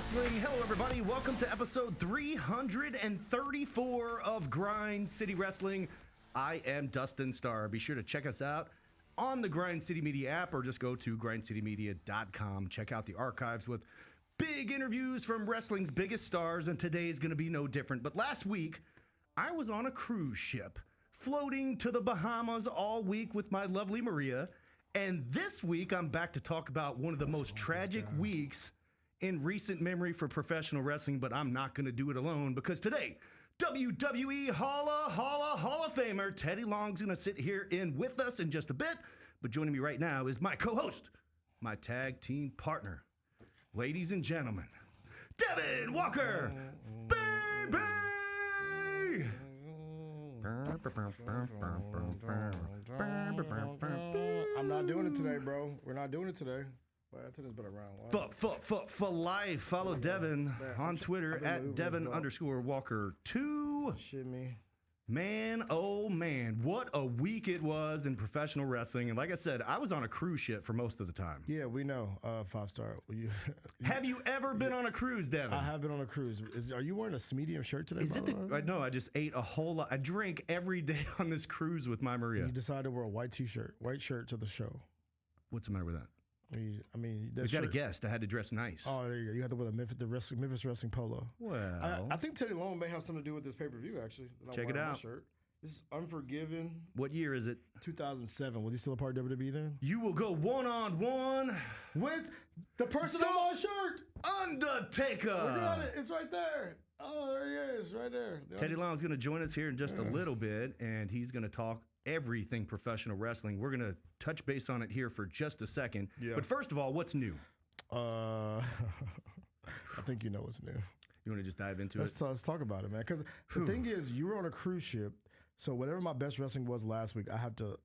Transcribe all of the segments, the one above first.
Wrestling. Hello, everybody. Welcome to episode 334 of Grind City Wrestling. I am Dustin Starr. Be sure to check us out on the Grind City Media app or just go to grindcitymedia.com. Check out the archives with big interviews from wrestling's biggest stars, and today is going to be no different. But last week, I was on a cruise ship floating to the Bahamas all week with my lovely Maria. And this week, I'm back to talk about one of the most tragic weeks in recent memory for professional wrestling, but I'm not going to do it alone because today, WWE Hall of Famer Teddy Long's going to sit here in with us in just a bit. But joining me right now is my co-host, my tag team partner, ladies and gentlemen, Devin Walker, baby! I'm not doing it today, bro. We're not doing it today. Well, Teddy's been around. For life. Follow Devin on Twitter at Devin_Walker2. Shimmy. Man, oh man, what a week it was in professional wrestling. And like I said, I was on a cruise ship for most of the time. Yeah, we know. 5-star. Have you ever been on a cruise, Devin? I have been on a cruise. Are you wearing a medium shirt today? No, I just ate a whole lot. I drink every day on this cruise with my Maria. You decided to wear a white t-shirt, white shirt to the show. What's the matter with that? I mean, we got a guest. I had to dress nice. Oh, there you go. You had to wear the Memphis Wrestling polo. Well, I think Teddy Long may have something to do with this pay-per-view, actually. Check it out. Shirt. This is Unforgiven. What year is it? 2007. Was he still a part of WWE then? You will go one-on-one with the person on my shirt, Undertaker. Look at it. It's right there. Oh, there he is, right there. Teddy Long is going to join us here in just a little bit, and he's going to talk everything professional wrestling. We're going to touch base on it here for just a second. Yeah. But first of all, what's new? I think you know what's new. You want to just dive into it? Let's talk about it, man. Because the thing is, you were on a cruise ship, so whatever my best wrestling was last week, I have to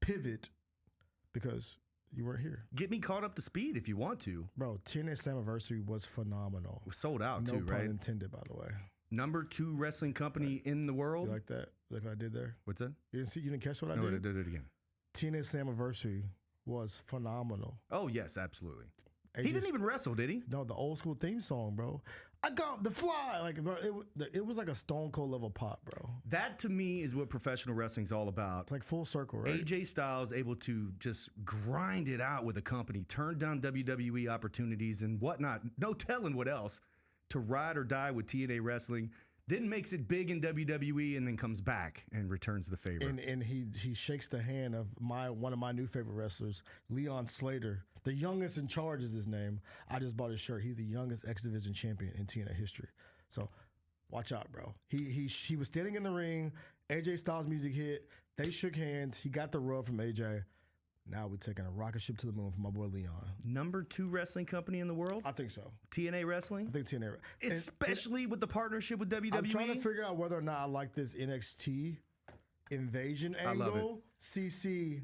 pivot because you weren't here. Get me caught up to speed if you want to. Bro, TNA Slammiversary was phenomenal. It was sold out too, right? No pun intended, by the way. Number 2 wrestling company in the world. You like that? Like what I did there? What's that? You didn't catch what I did? No, I did it again. TNA Slammiversary was phenomenal. Oh, yes, absolutely. He didn't even wrestle, did he? No, the old school theme song, bro. I got the fly. Like, bro, it was like a Stone Cold level pop, bro. That to me is what professional wrestling's all about. It's like full circle, right? AJ Styles able to just grind it out with a company, turn down WWE opportunities and whatnot. No telling what else to ride or die with TNA wrestling. Then makes it big in WWE and then comes back and returns the favor. And he shakes the hand of one of my new favorite wrestlers, Leon Slater. The youngest in charge is his name. I just bought his shirt. He's the youngest X Division champion in TNA history. So watch out, bro. He was standing in the ring. AJ Styles' music hit. They shook hands. He got the rub from AJ. Now we're taking a rocket ship to the moon for my boy Leon. Number 2 wrestling company in the world? I think so. TNA Wrestling? I think TNA. Especially with the partnership with WWE? I'm trying to figure out whether or not I like this NXT invasion angle. I love it. CC.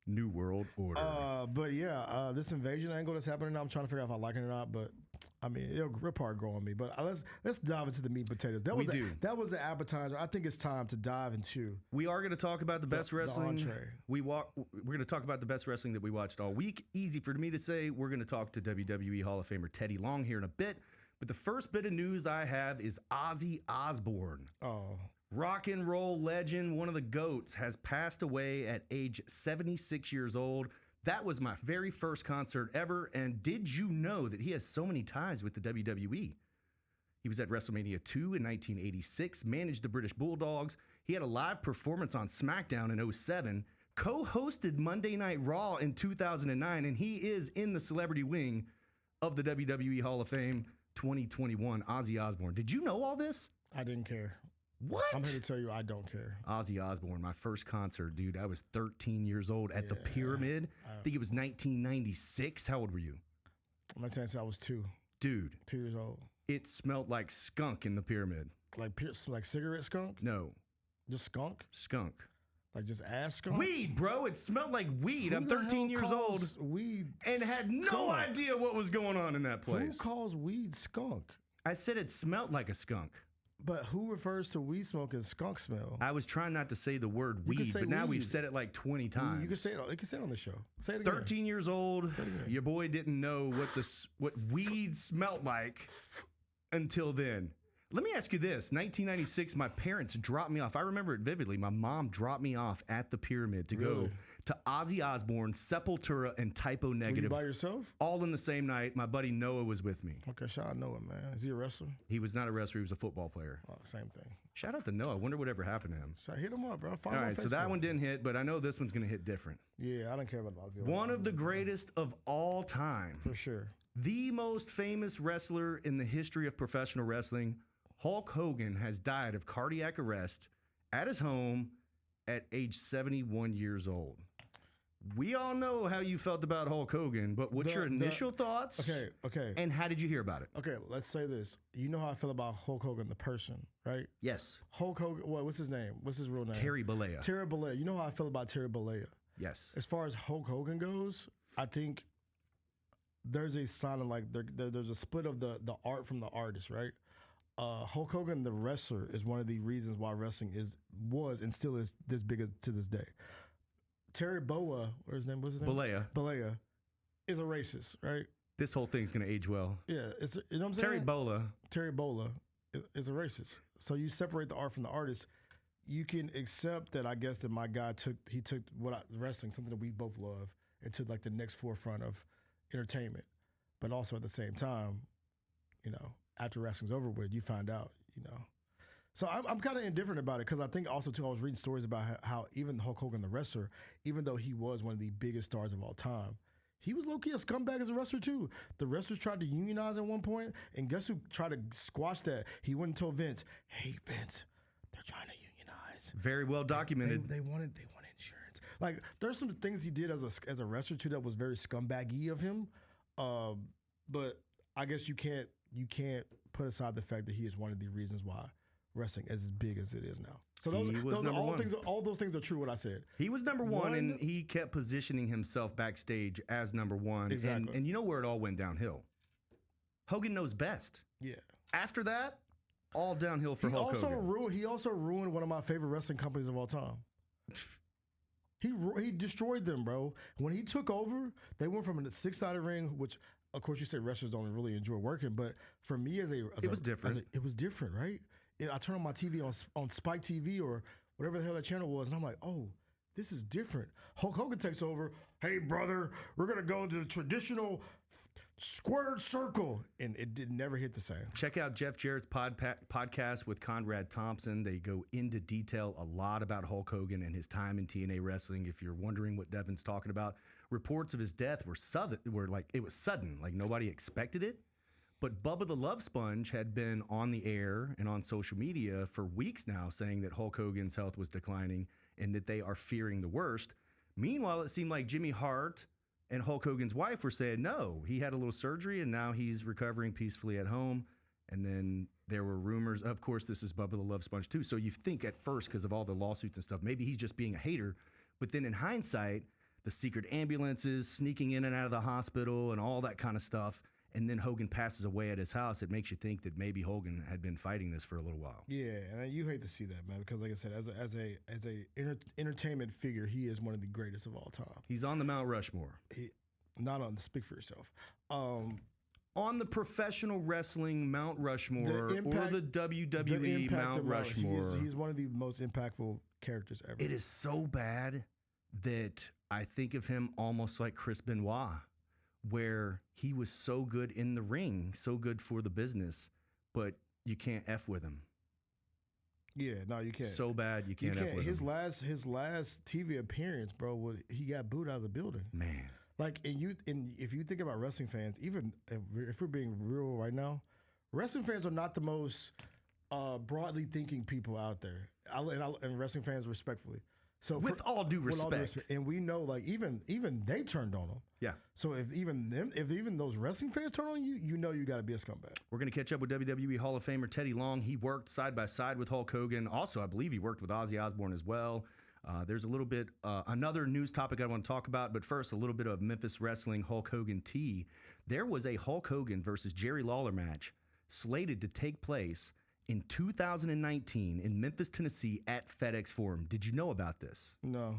New World Order. But yeah, this invasion angle that's happening now, I'm trying to figure out if I like it or not. But I mean, it'll probably grow on me. But let's dive into the meat and potatoes. That was the appetizer. I think it's time to dive into. We are going to talk about the best wrestling. The entree. We're going to talk about the best wrestling that we watched all week. Easy for me to say. We're going to talk to WWE Hall of Famer Teddy Long here in a bit. But the first bit of news I have is Ozzy Osbourne. Oh. Rock and roll legend, one of the GOATs, has passed away at age 76 years old. That was my very first concert ever. And did you know that he has so many ties with the WWE? He was at WrestleMania 2 in 1986, managed the British Bulldogs. He had a live performance on SmackDown in 2007, co-hosted Monday Night Raw in 2009, and he is in the celebrity wing of the WWE Hall of Fame 2021, Ozzy Osbourne. Did you know all this? I didn't care. What? I'm here to tell you I don't care. Ozzy Osbourne, my first concert, dude. I was 13 years old at the Pyramid. I think it was 1996. How old were you? I'm not saying I was 2. Dude. 2 years old. It smelled like skunk in the Pyramid. Like cigarette skunk? No. Just skunk? Skunk. Like just ass skunk? Weed, bro. It smelled like weed. I'm 13 years old. Weed and had no idea what was going on in that place. Who calls weed skunk? I said it smelled like a skunk. But who refers to weed smoke as skunk smell? I was trying not to say the word You can weed, say but now we've weed. said it like 20 times. You can say it. You can say it on the show. Say it again. 13 years old, your boy didn't know what weed smelled like until then. Let me ask you this. 1996, my parents dropped me off. I remember it vividly. My mom dropped me off at the Pyramid to go to Ozzy Osbourne, Sepultura, and Typo Were you Negative. by yourself? All in the same night. My buddy Noah was with me. Okay, shout out Noah, man. Is he a wrestler? He was not a wrestler. He was a football player. Oh, same thing. Shout out to Noah. I wonder what ever happened to him. So hit him up, bro. All right, so that one didn't hit, but I know this one's going to hit different. Yeah, I don't care about a lot of people. One of the greatest of all time. For sure. The most famous wrestler in the history of professional wrestling, Hulk Hogan, has died of cardiac arrest at his home at age 71 years old. We all know how you felt about Hulk Hogan, but what's your initial thoughts? Okay. And how did you hear about it? Okay, let's say this. You know how I feel about Hulk Hogan, the person, right? Yes. Hulk Hogan, what's his name? What's his real name? Terry Bollea. Terry Bollea. You know how I feel about Terry Bollea? Yes. As far as Hulk Hogan goes, I think there's a sign of like there's a split of the art from the artist, right? Hulk Hogan, the wrestler, is one of the reasons why wrestling was and still is this big to this day. Terry Boa, what's his name? Bollea is a racist, right? This whole thing's gonna age well. Yeah, you know what I'm saying? Terry Bolla is a racist. So you separate the art from the artist. You can accept that. I guess that my guy took wrestling, something that we both love, and took like the next forefront of entertainment. But also at the same time, you know, after wrestling's over with, you find out, you know. So I'm kind of indifferent about it because I think also too I was reading stories about how even Hulk Hogan, the wrestler, even though he was one of the biggest stars of all time, he was low-key a scumbag as a wrestler too. The wrestlers tried to unionize at one point, and guess who tried to squash that? He went and told Vince, "Hey Vince, they're trying to unionize." Very well documented. They wanted insurance. Like there's some things he did as a wrestler too that was very scumbaggy of him. But I guess you can't put aside the fact that he is one of the reasons why wrestling is as big as it is now. So all those things are true. What I said. He was number one, and he kept positioning himself backstage as number one. Exactly. And you know where it all went downhill. Hogan knows best. Yeah. After that, all downhill for Hulk Hogan. He also ruined one of my favorite wrestling companies of all time. He destroyed them, bro. When he took over, they went from a six-sided ring, which of course you say wrestlers don't really enjoy working, but for me it was different. It was different, right? I turn on my TV on Spike TV or whatever the hell that channel was, and I'm like, oh, this is different. Hulk Hogan takes over. Hey, brother, we're going to go to the traditional squared circle. And it never hit the same. Check out Jeff Jarrett's podcast with Conrad Thompson. They go into detail a lot about Hulk Hogan and his time in TNA wrestling. If you're wondering what Devin's talking about, reports of his death were sudden, like nobody expected it. But Bubba the Love Sponge had been on the air and on social media for weeks now saying that Hulk Hogan's health was declining and that they are fearing the worst. Meanwhile, it seemed like Jimmy Hart and Hulk Hogan's wife were saying, no, he had a little surgery and now he's recovering peacefully at home. And then there were rumors. Of course, this is Bubba the Love Sponge too. So you think at first, because of all the lawsuits and stuff, maybe he's just being a hater. But then in hindsight, the secret ambulances sneaking in and out of the hospital and all that kind of stuff. And then Hogan passes away at his house. It makes you think that maybe Hogan had been fighting this for a little while. Yeah, and you hate to see that, man, because like I said, as a entertainment figure, he is one of the greatest of all time. He's on the Mount Rushmore. Not on. Speak for yourself. On the professional wrestling Mount Rushmore or the WWE Mount Rushmore. He's one of the most impactful characters ever. It is so bad that I think of him almost like Chris Benoit, where he was so good in the ring, so good for the business, but you can't F with him. Yeah, no, you can't. So bad you can't F with him. His last TV appearance, bro, he got booed out of the building. Man. Like, and if you think about wrestling fans, even if we're being real right now, wrestling fans are not the most broadly thinking people out there. And wrestling fans, respectfully. So with all due respect, and we know, like even they turned on him. Yeah. So if even those wrestling fans turn on you, you know you got to be a scumbag. We're gonna catch up with WWE Hall of Famer Teddy Long. He worked side by side with Hulk Hogan. Also, I believe he worked with Ozzy Osbourne as well. There's a little bit another news topic I want to talk about, but first a little bit of Memphis wrestling Hulk Hogan tea. There was a Hulk Hogan versus Jerry Lawler match slated to take place in 2019 in Memphis, Tennessee at FedEx Forum. Did you know about this? No.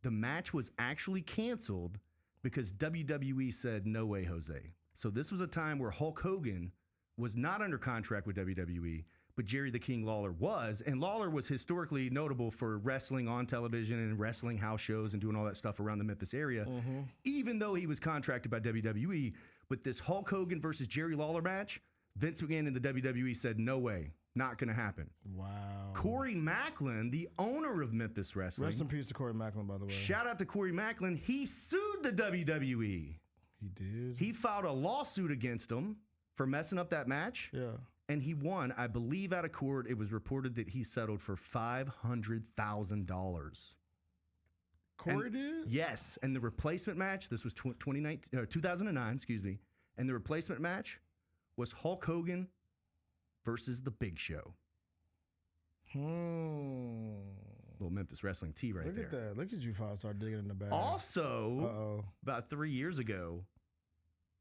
The match was actually canceled because WWE said, no way, Jose. So this was a time where Hulk Hogan was not under contract with WWE, but Jerry the King Lawler was. And Lawler was historically notable for wrestling on television and wrestling house shows and doing all that stuff around the Memphis area, even though he was contracted by WWE. But this Hulk Hogan versus Jerry Lawler match, Vince McMahon and the WWE said, no way, not going to happen. Wow. Corey Macklin, the owner of Memphis Wrestling. Rest in peace to Corey Macklin, by the way. Shout out to Corey Macklin. He sued the WWE. He did? He filed a lawsuit against him for messing up that match. Yeah. And he won, I believe, out of court. It was reported that he settled for $500,000. Corey did? Yes. And the replacement match, this was 2009, excuse me. And the replacement match was Hulk Hogan versus The Big Show. Little Memphis Wrestling tea right there. Look at that. Look at you, Five-Star, digging in the bag. Also, about 3 years ago,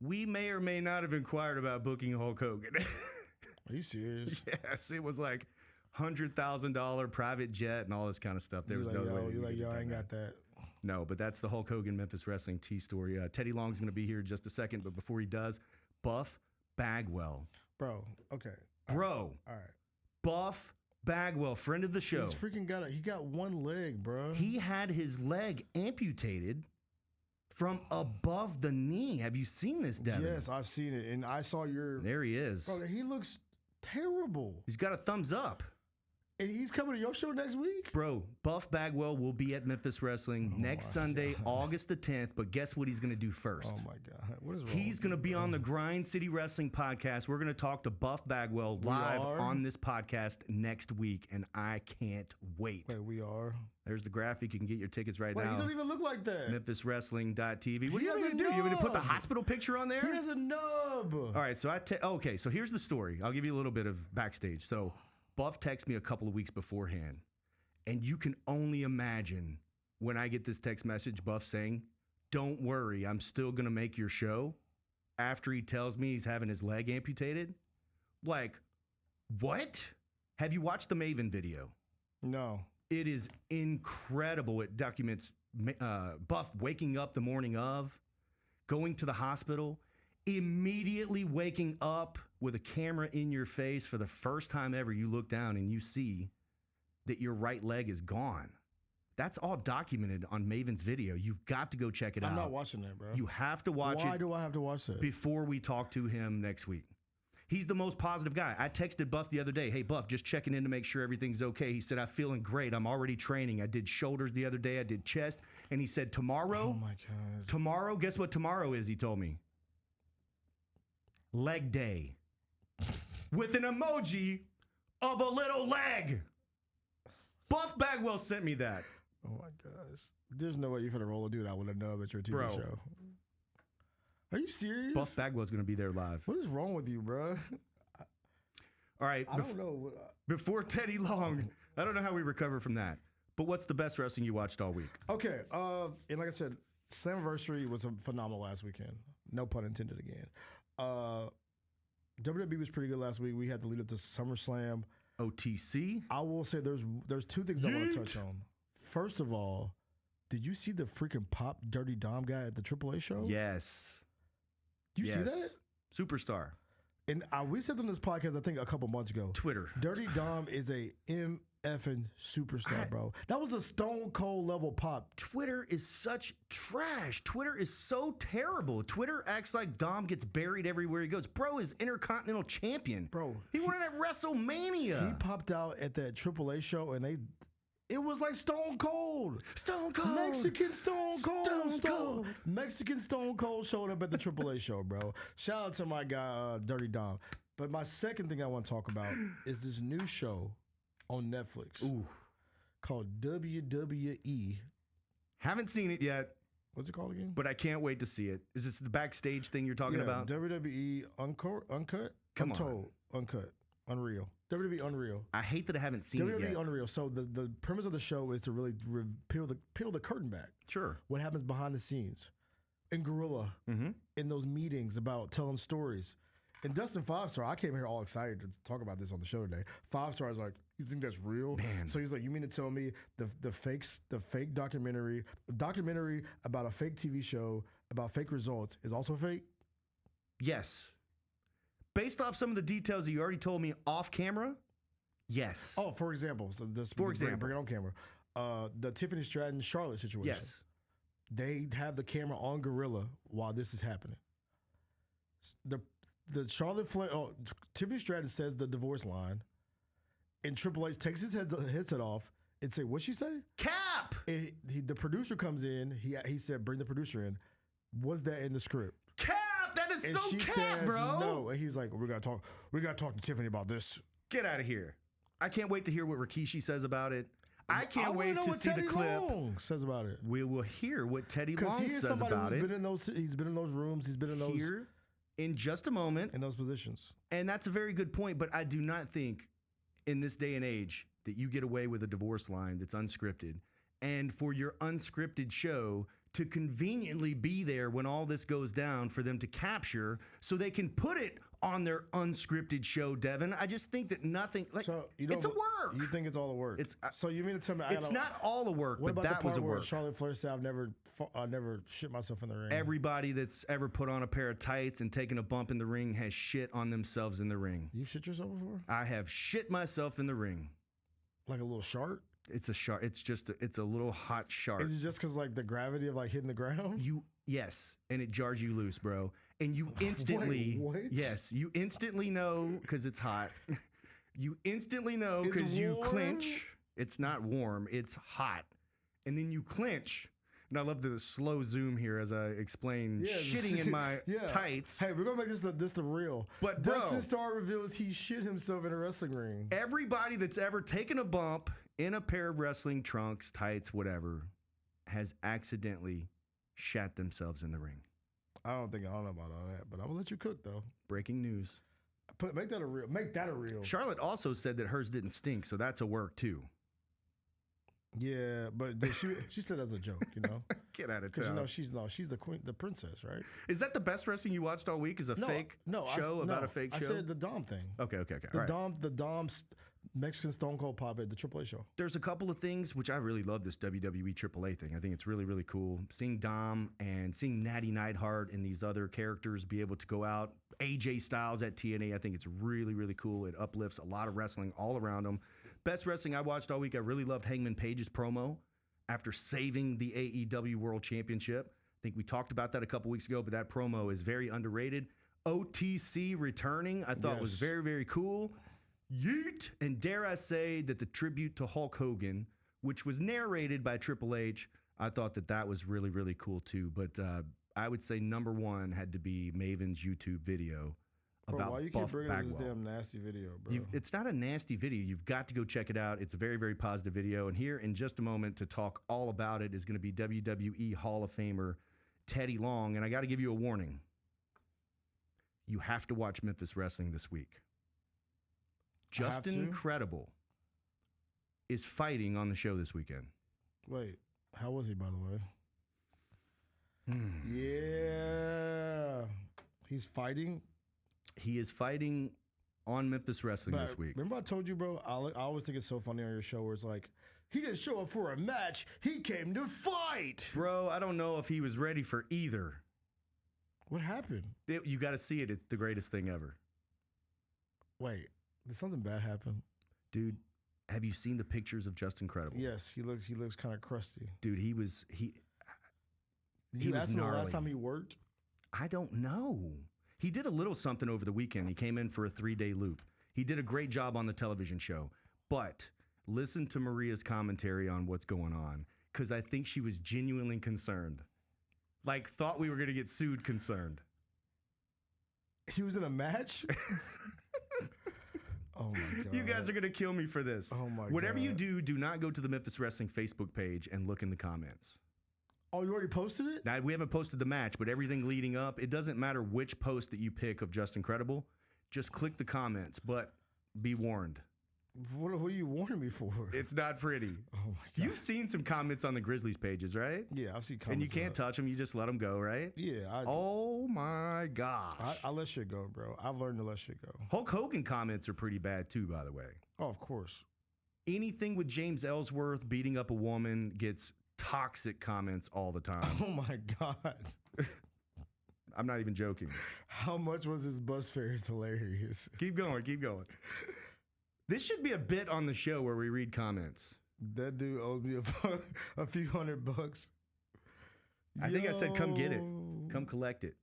we may or may not have inquired about booking Hulk Hogan. Are you serious? Yes, it was like $100,000 private jet and all this kind of stuff. There was no way. You're like, yo, I ain't got that. No, but that's the Hulk Hogan Memphis Wrestling tea story. Teddy Long's going to be here in just a second, but before he does, Buff Bagwell. Bro, okay. Bro. All right. Buff Bagwell, friend of the show. He's freaking he got one leg, bro. He had his leg amputated from above the knee. Have you seen this, Devin? Yes, I've seen it, and I saw your... There he is. Bro, he looks terrible. He's got a thumbs up. And he's coming to your show next week? Bro, Buff Bagwell will be at Memphis Wrestling next Sunday, August the 10th. But guess what he's going to do first? Oh, my God. What is wrong He's going to be on the Grind City Wrestling podcast. We're going to talk to Buff Bagwell live on this podcast next week, and I can't wait. Wait, we are? There's the graphic. You can get your tickets right now. Wait, he don't even look like that. MemphisWrestling.tv. What do you want me to do? You want me to put the hospital picture on there? He has a nub. All right, so okay, so here's the story. I'll give you a little bit of backstage. So Buff texted me a couple of weeks beforehand, and you can only imagine when I get this text message, Buff saying, don't worry, I'm still going to make your show, after he tells me he's having his leg amputated. Like, what? Have you watched the Maven video? No. It is incredible. It documents Buff waking up the morning of, going to the hospital, immediately waking up with a camera in your face for the first time ever. You look down and you see that your right leg is gone. That's all documented on Maven's video. You've got to go check it out. I'm not watching that, bro. You have to watch it. Why do I have to watch that? Before we talk to him next week. He's the most positive guy. I texted Buff the other day, hey, Buff, just checking in to make sure everything's okay. He said, I'm feeling great. I'm already training. I did shoulders the other day. I did chest. And he said, tomorrow, oh my God. Tomorrow, guess what tomorrow is, he told me? Leg day. With an emoji of a little leg. Buff Bagwell sent me that. Oh my gosh. There's no way you're going to roll a dude out with a nub at your TV show. Are you serious? Buff Bagwell's going to be there live. What is wrong with you, bro? All right. I don't know. Before Teddy Long, I don't know how we recover from that. But what's the best wrestling you watched all week? Okay. And like I said, Slammiversary was phenomenal last weekend. No pun intended again. WWE was pretty good last week. We had to lead up to SummerSlam. OTC? I will say there's two things I want to touch on. First of all, did you see the freaking Pop Dirty Dom guy at the AAA show? Yes. Did you see that? Superstar. And we said on this podcast, I think a couple months ago. Twitter. Dirty Dom is a MFing superstar, bro. That was a Stone Cold level pop. Twitter is such trash. Twitter is so terrible. Twitter acts like Dom gets buried everywhere he goes. Bro is Intercontinental Champion. Bro. He won it at WrestleMania. He popped out at that AAA show and it was like Stone Cold. Stone Cold. Mexican Stone Cold. Mexican Stone Cold showed up at the AAA show, bro. Shout out to my guy, Dirty Dom. But my second thing I want to talk about is this new show on Netflix called WWE. Haven't seen it yet. What's it called again? But I can't wait to see it. Is this the backstage thing you're talking about? WWE Uncut? Untold. Uncut. Unreal. WWE Unreal. I hate that I haven't seen it yet. WWE Unreal. So the premise of the show is to really peel the curtain back. Sure. What happens behind the scenes in Gorilla, in those meetings about telling stories. And Dustin 5-star, I came here all excited to talk about this on the show today. 5-star is like, you think that's real? Man. So he's like, you mean to tell me the fake documentary about a fake TV show about fake results is also fake? Yes. Based off some of the details that you already told me off camera, yes. Oh, for example, so this bring it on camera. The Tiffany Stratton Charlotte situation. Yes. They have the camera on Gorilla while this is happening. The Charlotte Flair, Tiffany Stratton says the divorce line, and Triple H takes his headset off and say, "What'd she say?" Cap. And the producer comes in. He said, "Bring the producer in." Was that in the script? Cap. That is And so she cap, says, bro. No, and he's like, "We gotta talk. We gotta talk to Tiffany about this." Get out of here. I can't wait to hear what Rikishi says about it. I can't wait to see the clip. Long says about it. We will hear what Teddy Because Long he is says somebody about who's it. been in those. He's been in those rooms. He's been in those Here in just a moment. in those positions. And that's a very good point, but I do not think in this day and age that you get away with a divorce line that's unscripted. And for your unscripted show to conveniently be there when all this goes down for them to capture so they can put it on their unscripted show, Devin. I just think that nothing, like, So it's a work. You think it's all a work? So you mean to tell me It's not all a work, What but about that the was part a where work. Charlotte Flair said, "I've never shit myself in the ring." Everybody that's ever put on a pair of tights and taken a bump in the ring has shit on themselves in the ring. You shit yourself before? I have shit myself in the ring. Like a little shark? It's a shark. It's a little hot shark. Is it just because like the gravity of like hitting the ground? Yes, and it jars you loose, bro. And you instantly, Wait, what? yes, you instantly know because it's hot. You instantly know It's because you warm? clinch. It's not warm, it's hot. And then you clinch. And I love the slow zoom here as I explain shitting in my tights. Hey, we're gonna make this the real. But, bro, Dustin Starr reveals he shit himself in a wrestling ring. Everybody that's ever taken a bump in a pair of wrestling trunks, tights, whatever, has accidentally shat themselves in the ring. I don't know about all that, but I'm gonna let you cook though. Breaking news. Make that a real. Make that a real. Charlotte also said that hers didn't stink, so that's a work too. Yeah, but she said as a joke, you know. Get out of Because town. she's the queen, the princess, right? Is that the best wrestling you watched all week? Is a fake show about a fake show? I said the Dom thing. Okay. The Dom Mexican Stone Cold pop at the AAA show. There's a couple of things which I really love this WWE AAA thing. I think it's really, really cool. Seeing Dom and seeing Natty Neidhart and these other characters be able to go out. AJ Styles at TNA, I think it's really, really cool. It uplifts a lot of wrestling all around them. Best wrestling I watched all week, I really loved Hangman Page's promo after saving the AEW World Championship. I think we talked about that a couple weeks ago, but that promo is very underrated. OTC returning, I thought was very, very cool. Yeet! And dare I say that the tribute to Hulk Hogan, which was narrated by Triple H, I thought that was really, really cool too. But I would say number one had to be Maven's YouTube video about why you Buff keep bringing Bagwell. this damn nasty video, bro? It's not a nasty video. You've got to go check it out. It's a very, very positive video. And here in just a moment to talk all about it is going to be WWE Hall of Famer Teddy Long. And I got to give you a warning. You have to watch Memphis Wrestling this week. Justin Incredible is fighting on the show this weekend. Wait, how was he, by the way? Yeah. He's fighting? He is fighting on Memphis Wrestling this week. Remember I told you, bro, I always think it's so funny on your show where it's like, he didn't show up for a match. He came to fight. Bro, I don't know if he was ready for either. What happened? You got to see it. It's the greatest thing ever. Wait, did something bad happen? Dude, have you seen the pictures of Just Incredible? Yes, he looks kind of crusty. Dude, he was Did you ask him the gnarly. last time he worked? I don't know. He did a little something over the weekend. He came in for a 3-day loop. He did a great job on the television show. But listen to Maria's commentary on what's going on, because I think she was genuinely concerned. Like, thought we were going to get sued concerned. He was in a match? Oh, my God. You guys are going to kill me for this. Oh, my God. Whatever you do not go to the Memphis Wrestling Facebook page and look in the comments. Oh, you already posted it? Now, we haven't posted the match, but everything leading up, it doesn't matter which post that you pick of Just Incredible. Just click the comments, but be warned. What are you warning me for? It's not pretty. Oh my God. You've seen some comments on the Grizzlies pages, right? Yeah, I've seen comments. And you can't touch them. You just let them go, right? Yeah. Oh my gosh. I let shit go, bro. I've learned to let shit go. Hulk Hogan comments are pretty bad too, by the way. Oh, of course. Anything with James Ellsworth beating up a woman gets toxic comments all the time. Oh my God. I'm not even joking. How much was his bus fare? It's hilarious. Keep going. This should be a bit on the show where we read comments. That dude owed me a few $100. I think I said, come get it. Come collect it.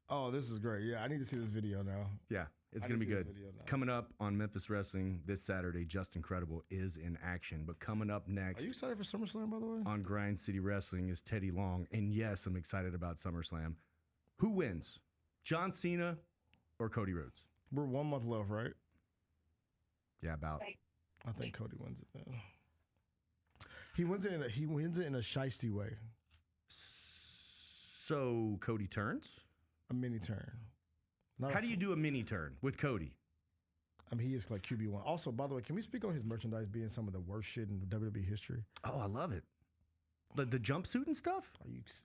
Oh, this is great. Yeah, I need to see this video now. Yeah, it's going to be good. Coming up on Memphis Wrestling this Saturday, Just Incredible is in action. But coming up next. Are you excited for SummerSlam, by the way? On Grind City Wrestling is Teddy Long. And yes, I'm excited about SummerSlam. Who wins? John Cena or Cody Rhodes? We're 1 month left, right? Yeah, about. I think Cody wins it then. He wins it in a shiesty way. So Cody turns? A mini turn. How do you do a mini turn with Cody? I mean, he is like QB1. Also, by the way, can we speak on his merchandise being some of the worst shit in WWE history? Oh, I love it. The jumpsuit and stuff?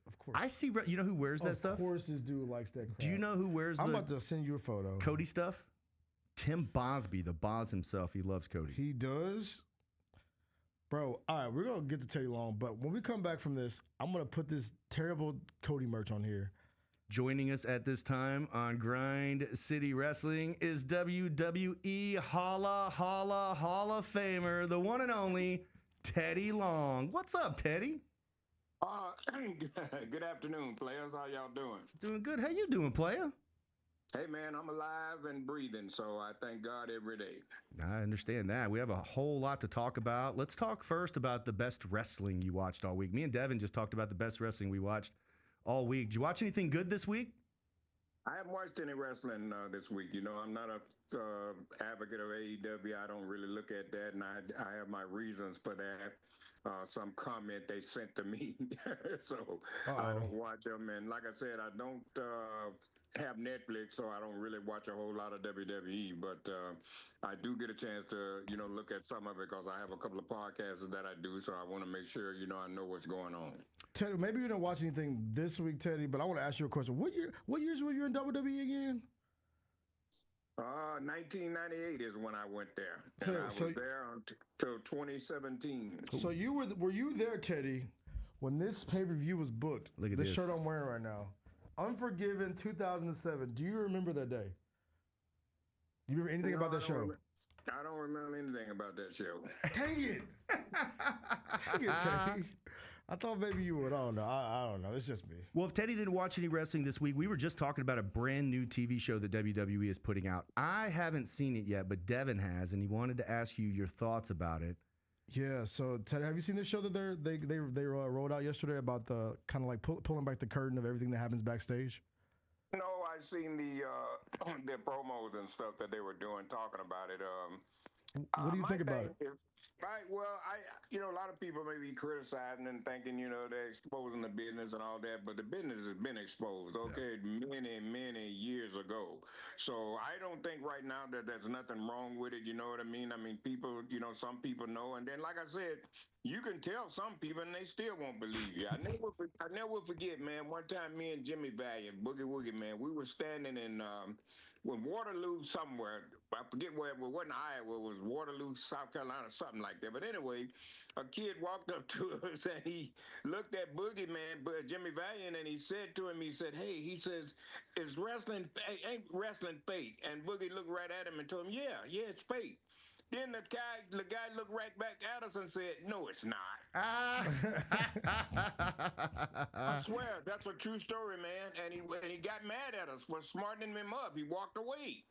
Of course. I see. You know who wears that stuff? Of course this dude likes that crap. Do you know who wears I'm about to send you a photo. Cody stuff? Tim Bosby, the Boz himself. He loves Cody. He does? Bro, all right, we're going to get to Teddy Long, but when we come back from this, I'm going to put this terrible Cody merch on here. Joining us at this time on Grind City Wrestling is WWE Holla Hall of Famer, the one and only Teddy Long. What's up, Teddy? Good afternoon, players. How y'all doing? Doing good. How you doing, player? Hey, man, I'm alive and breathing, so I thank God every day. I understand that. We have a whole lot to talk about. Let's talk first about the best wrestling you watched all week. Me and Devin just talked about the best wrestling we watched all week. Did you watch anything good this week? I haven't watched any wrestling this week. You know, I'm not a advocate of AEW. I don't really look at that, and I have my reasons for that. Some comment they sent to me, so I don't watch them. And like I said, I don't have Netflix, so I don't really watch a whole lot of WWE. But I do get a chance to, look at some of it because I have a couple of podcasts that I do, so I want to make sure, I know what's going on. Teddy, maybe you didn't watch anything this week, Teddy, but I want to ask you a question. What years were you in WWE again? 1998 is when I went there. And I was there until 2017. So were you there, Teddy, when this pay-per-view was booked? Look at this this shirt I'm wearing right now. Unforgiven 2007. Do you remember that day? You remember anything about that show? I don't remember anything about that show. Dang it. Dang it, Teddy. I thought maybe you would. I don't know. I don't know. It's just me. Well, if Teddy didn't watch any wrestling this week, we were just talking about a brand new TV show that WWE is putting out. I haven't seen it yet, but Devin has, and he wanted to ask you your thoughts about it. Yeah. So, Teddy, have you seen this show that they rolled out yesterday about the kind of like pulling back the curtain of everything that happens backstage? No, I've seen the promos and stuff that they were doing, talking about it. What do you think about it? A lot of people may be criticizing and thinking, they're exposing the business and all that, but the business has been exposed, many years ago. So I don't think right now that there's nothing wrong with it. You know what I mean? I mean, people, some people know. And then, like I said, you can tell some people and they still won't believe you. I never forget, man, one time me and Jimmy Valiant, Boogie Woogie, man, we were standing in when Waterloo somewhere, I forget where it wasn't Iowa, it was Waterloo, South Carolina, something like that. But anyway, a kid walked up to us and he looked at Boogie Man, Jimmy Valiant, and he said to him, he said, hey, he says, ain't wrestling fake? And Boogie looked right at him and told him, yeah, it's fake. Then the guy looked right back at us and said, no, it's not. I swear, that's a true story, man. And he got mad at us for smartening him up. He walked away.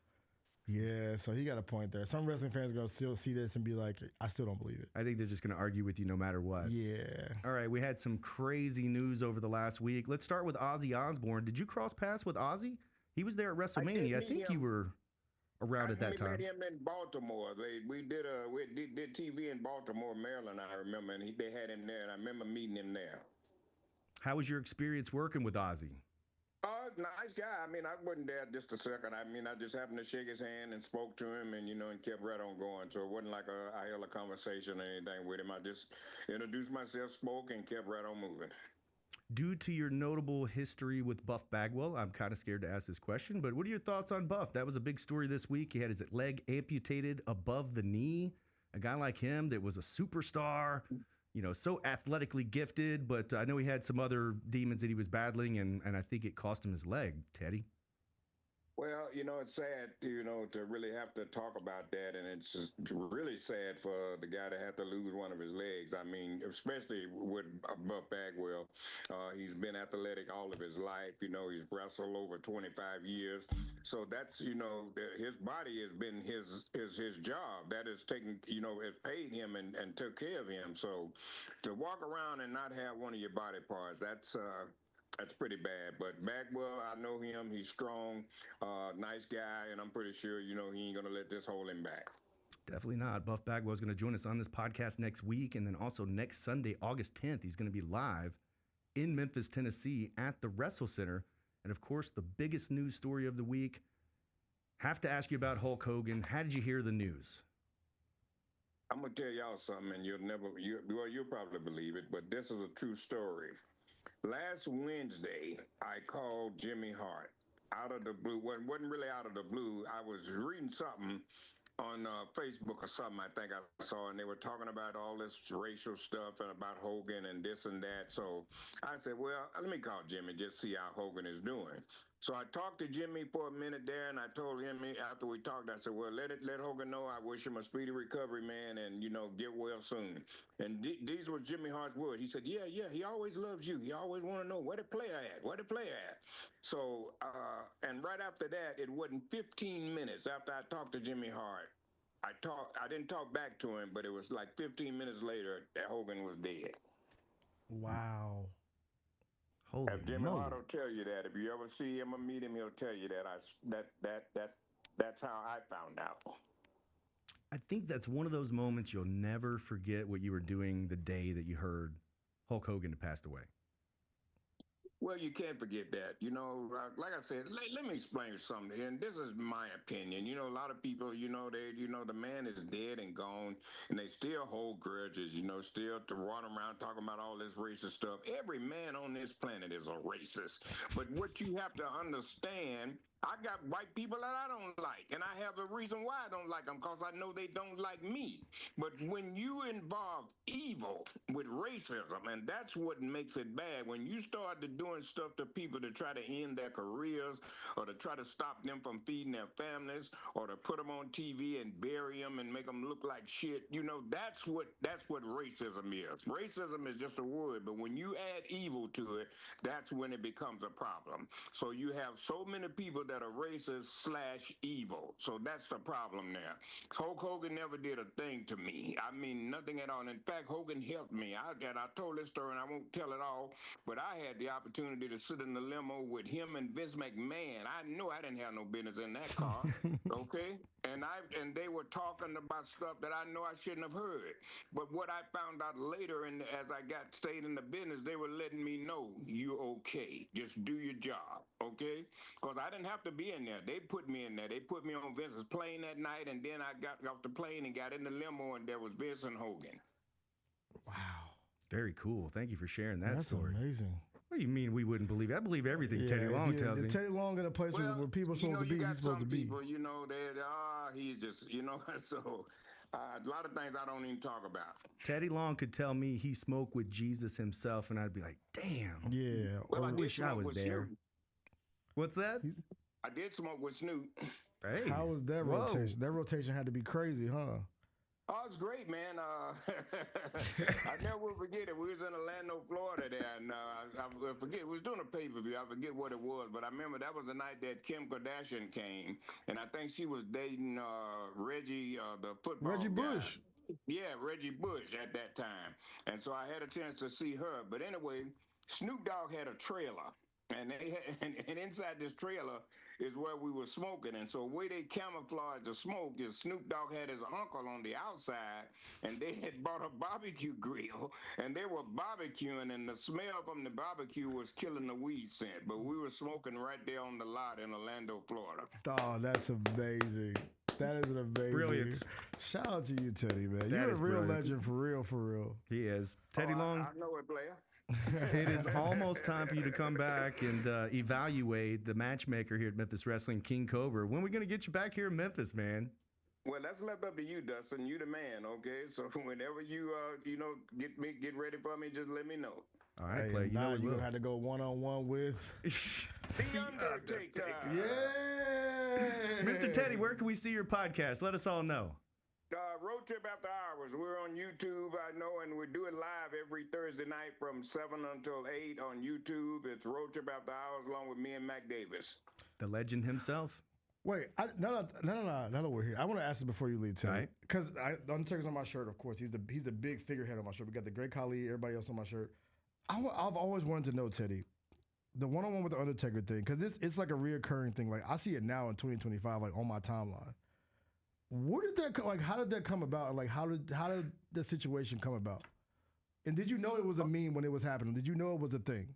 Yeah, so he got a point there. Some wrestling fans are going to still see this and be like, I still don't believe it. I think they're just going to argue with you no matter what. Yeah. All right, we had some crazy news over the last week. Let's start with Ozzy Osbourne. Did you cross paths with Ozzy? He was there at WrestleMania. I think you were around at that time. I met him in Baltimore. We did TV in Baltimore, Maryland, I remember, and they had him there, and I remember meeting him there. How was your experience working with Ozzy? Nice guy. I mean, I wasn't there just a second. I mean, I just happened to shake his hand and spoke to him, and and kept right on going. So it wasn't like I held a conversation or anything with him. I just introduced myself, spoke, and kept right on moving. Due to your notable history with Buff Bagwell, I'm kind of scared to ask this question, but what are your thoughts on Buff? That was a big story this week. He had his leg amputated above the knee. A guy like him that was a superstar, so athletically gifted, but I know he had some other demons that he was battling, and I think it cost him his leg, Teddy. Well, it's sad, to really have to talk about that, and it's just really sad for the guy to have to lose one of his legs. I mean, especially with Buff Bagwell, he's been athletic all of his life. He's wrestled over 25 years, so that's his body has been his job. That is taken, has paid him and took care of him. So to walk around and not have one of your body parts, that's pretty bad. But Bagwell, I know him. He's strong, nice guy, and I'm pretty sure, he ain't going to let this hold him back. Definitely not. Buff Bagwell is going to join us on this podcast next week. And then also next Sunday, August 10th, he's going to be live in Memphis, Tennessee at the Wrestle Center. And of course, the biggest news story of the week. Have to ask you about Hulk Hogan. How did you hear the news? I'm going to tell y'all something, and you'll probably believe it, but this is a true story. Last Wednesday, I called Jimmy Hart out of the blue. Wasn't really out of the blue. I was reading something on Facebook or something, I think I saw, and they were talking about all this racial stuff and about Hogan and this and that. So I said, well, let me call Jimmy, just see how Hogan is doing. So I talked to Jimmy for a minute there, and I told him after we talked, I said, well, let Hogan know I wish him a speedy recovery, man, and, get well soon. And these were Jimmy Hart's words. He said, yeah, he always loves you. He always want to know where the player at. So, and right after that, it wasn't 15 minutes after I talked to Jimmy Hart. I didn't talk back to him, but it was like 15 minutes later that Hogan was dead. Wow. Holy Jimmy moly. Hart will tell you that. If you ever see him or meet him, he'll tell you that's how I found out. I think that's one of those moments you'll never forget what you were doing the day that you heard Hulk Hogan had passed away. Well, you can't forget that. Like I said, let me explain something. And this is my opinion. A lot of people, the man is dead and gone, and they still hold grudges, still to run around talking about all this racist stuff. Every man on this planet is a racist. But what you have to understand, I got white people that I don't like, and I have a reason why I don't like them, because I know they don't like me. But when you involve evil with racism, and that's what makes it bad, when you start doing stuff to people to try to end their careers or to try to stop them from feeding their families or to put them on TV and bury them and make them look like shit, that's what racism is. Racism is just a word, but when you add evil to it, that's when it becomes a problem. So you have so many people that are racist / evil. So that's the problem there. Hulk Hogan never did a thing to me. I mean, nothing at all. In fact, Hogan helped me. I told this story, and I won't tell it all, but I had the opportunity to sit in the limo with him and Vince McMahon. I knew I didn't have no business in that car, okay? And they were talking about stuff that I know I shouldn't have heard. But what I found out later, and as I stayed in the business, they were letting me know, you're okay. Just do your job, okay? Because I didn't have to be in there. They put me in there. They put me on Vince's plane that night, and then I got off the plane and got in the limo, and there was Vince and Hogan. Wow. Very cool. Thank you for sharing that story. That's amazing. What do you mean we wouldn't believe it? I believe everything Teddy Long tells me. Teddy Long in a place where people are supposed to be, he's supposed to be. People, he's just, so a lot of things I don't even talk about. Teddy Long could tell me he smoked with Jesus himself, and I'd be like, damn. Yeah. Well, I wish I was there. Snoop. What's that? I did smoke with Snoop. Hey. How was that rotation? That rotation had to be crazy, huh? Oh, it's great, man. I never will forget it. We was in Orlando, Florida there, and I forget, we was doing a pay-per-view. I forget what it was, but I remember that was the night that Kim Kardashian came, and I think she was dating Reggie, the football Reggie guy. Bush. Yeah, Reggie Bush at that time. And so I had a chance to see her. But anyway, Snoop Dogg had a trailer. And they had, and inside this trailer, is where we were smoking. And so the way they camouflaged the smoke is Snoop Dogg had his uncle on the outside, and they had bought a barbecue grill, and they were barbecuing, and the smell from the barbecue was killing the weed scent. But we were smoking right there on the lot in Orlando, Florida. Oh, that's amazing. That is an amazing. Brilliant. Shout out to you, Teddy, man. That You're a is real brilliant. legend, for real, for real. He is. Teddy Long, I know it, player. it is almost time for you to come back and evaluate the matchmaker here at Memphis Wrestling, King Cobra. When are we going to get you back here in Memphis, man? Well, that's left up to you, Dustin. You the man, okay? So whenever you get ready for me, just let me know. All right, Hey, play. You know you're we going will. to have to go one-on-one with... The Undertaker. Yeah! Mr. Teddy, where can we see your podcast? Let us all know. Road Trip After Hours. We're on YouTube, I know, and we do it live every Thursday night from 7 until 8 on YouTube. It's Road Trip After Hours along with me and Mac Davis. The legend himself. Wait, no, we're here. I want to ask this before you leave, Teddy. Right. Because the Undertaker's on my shirt, of course. He's the big figurehead on my shirt. We got the Great Khali, everybody else on my shirt. I've always wanted to know, Teddy, the one-on-one with the Undertaker thing, because it's like a reoccurring thing. Like, I see it now in 2025, like, on my timeline. Where did that like? How did that come about? Like, how did the situation come about? And did you know it was a meme when it was happening? Did you know it was a thing?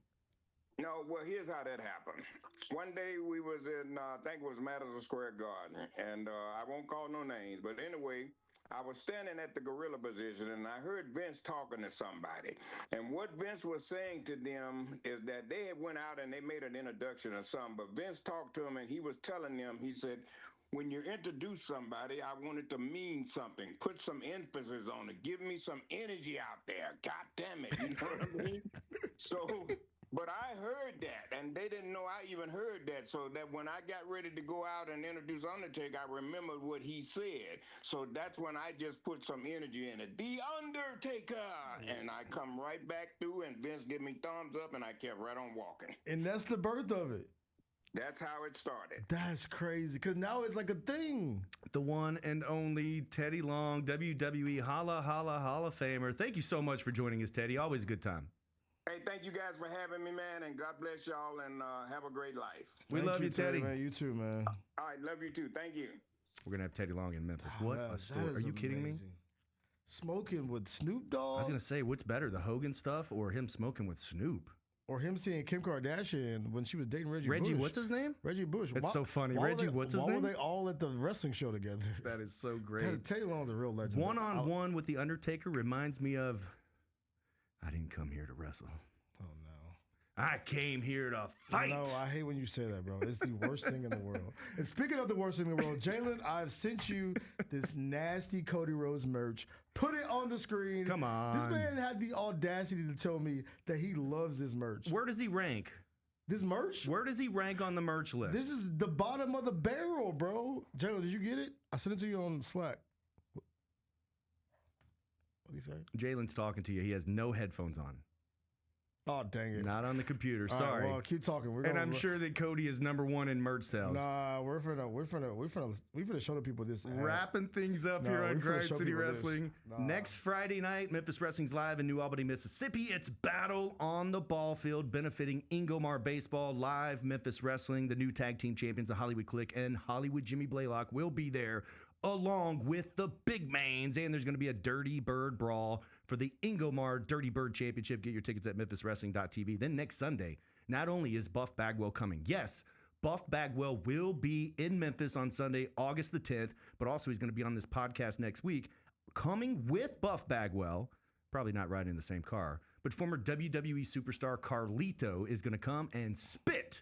No, well, here's how that happened. One day we was in, I think it was Madison Square Garden, and I won't call no names, but anyway, I was standing at the gorilla position, and I heard Vince talking to somebody. And what Vince was saying to them is that they had went out and they made an introduction or something, but Vince talked to them, and he was telling them, he said, when you introduce somebody, I want it to mean something. Put some emphasis on it. Give me some energy out there. God damn it. You know what I mean? So, but I heard that, and they didn't know I even heard that. So that when I got ready to go out and introduce Undertaker, I remembered what he said. So that's when I just put some energy in it. The Undertaker! And I come right back through, and Vince give me thumbs up, and I kept right on walking. And that's the birth of it. That's how it started. That's crazy, because now it's like a thing. The one and only Teddy Long, WWE Holla Hall of Famer. Thank you so much for joining us, Teddy. Always a good time. Hey, thank you guys for having me, man, and God bless y'all, and have a great life. We love you, Teddy. Man. You too, man. All right, love you too. Thank you. We're going to have Teddy Long in Memphis. What a story. Are you kidding me? Smoking with Snoop Dogg? I was going to say, what's better, the Hogan stuff or him smoking with Snoop? Or him seeing Kim Kardashian when she was dating Reggie Bush. Reggie, what's his name? Reggie Bush. That's so funny. Reggie, what's his name? Why were they all at the wrestling show together? That is so great. Teddy Long's a real legend. One-on-one with The Undertaker reminds me of, I didn't come here to wrestle. Oh, no. I came here to fight. No, I hate when you say that, bro. It's the worst thing in the world. And speaking of the worst thing in the world, Jalen, I've sent you this nasty Cody Rhodes merch. Put it on the screen. Come on. This man had the audacity to tell me that he loves this merch. Where does he rank? This merch? Where does he rank on the merch list? This is the bottom of the barrel, bro. Jalen, did you get it? I sent it to you on Slack. What did he say? Jalen's talking to you. He has no headphones on. Oh, dang it. Not on the computer. All Sorry. right, well, keep talking. And I'm sure that Cody is #1 in merch sales. Nah, we're finna show the people this. Wrapping things up here on we finna Grind show City people this. Wrestling. Nah. Next Friday night, Memphis Wrestling's live in New Albany, Mississippi. It's Battle on the Ball Field, benefiting Ingomar Baseball. Live Memphis Wrestling, the new tag team champions, the Hollywood Click and Hollywood Jimmy Blaylock will be there, along with the big mains. And there's going to be a Dirty Bird Brawl for the Ingomar Dirty Bird Championship. Get your tickets at memphiswrestling.tv. Then next Sunday, not only is Buff Bagwell coming, yes, Buff Bagwell will be in Memphis on Sunday, August the 10th, but also he's going to be on this podcast next week, coming with Buff Bagwell, probably not riding in the same car, but former WWE superstar Carlito is going to come and spit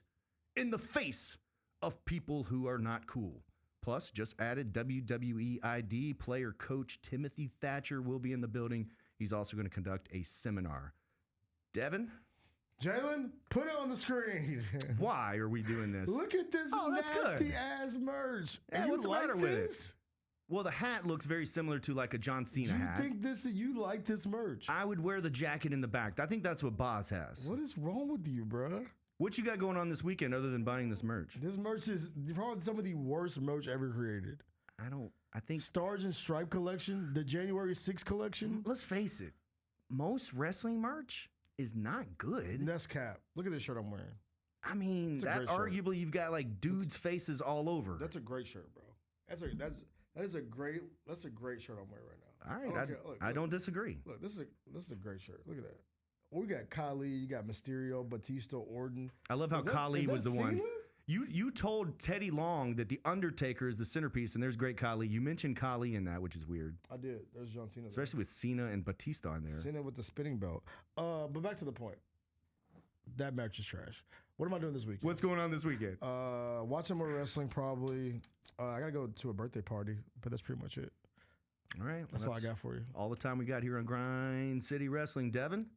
in the face of people who are not cool. Plus, just added WWE ID player coach Timothy Thatcher will be in the building. He's also going to conduct a seminar. Devin? Jalen, put it on the screen. Why are we doing this? Look at this nasty ass merch. Yeah, You what's the like matter with this? it? Well, the hat looks very similar to like a John Cena hat. Do you think you like this merch? I would wear the jacket in the back. I think that's what Boz has. What is wrong with you, bruh? What you got going on this weekend other than buying this merch? This merch is probably some of the worst merch ever created. I think Stars and Stripe collection, the January 6th collection. Let's face it, most wrestling merch is not good. That's cap. Look at this shirt I'm wearing. I mean, It's a that great shirt. arguably you've got like dudes' faces all over. That's a great shirt, bro. That is a great shirt I'm wearing right now. All right, I don't disagree. Look, this is a great shirt. Look at that. We got Khali, you got Mysterio, Batista, Orton. I love how Khali was the one. Cena? You told Teddy Long that the Undertaker is the centerpiece, and there's great Khali. You mentioned Khali in that, which is weird. I did. There's John Cena. Especially with Cena and Batista in there. Cena with the spinning belt. But back to the point. That match is trash. What am I doing this weekend? What's going on this weekend? Watching more wrestling probably. I gotta go to a birthday party, but that's pretty much it. All right. That's all I got for you. All the time we got here on Grind City Wrestling. Devin, do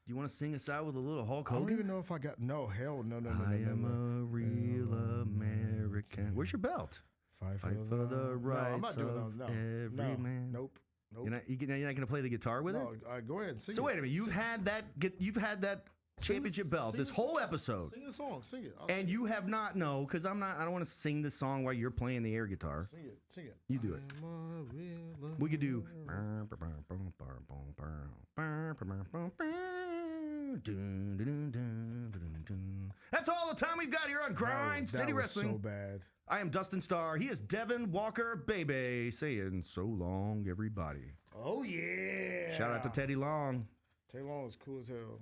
you want to sing us out with a little Hulk Hogan? I don't even know if I got. No, hell no. I am a real American. Where's your belt? Fight for the rights I'm not doing of those. Every man. Nope. You're not going to play the guitar with it? Go ahead and sing it. So wait a minute. You've had that championship belt this whole episode. Sing the song. Sing it. And you have not, no, because I don't want to sing the song while you're playing the air guitar. Sing it. You do it. We could do. That's all the time we've got here on Grind City Wrestling. So bad. I am Dustin Starr. He is Devin Walker, baby, saying so long, everybody. Oh, yeah. Shout out to Teddy Long. Teddy Long is cool as hell.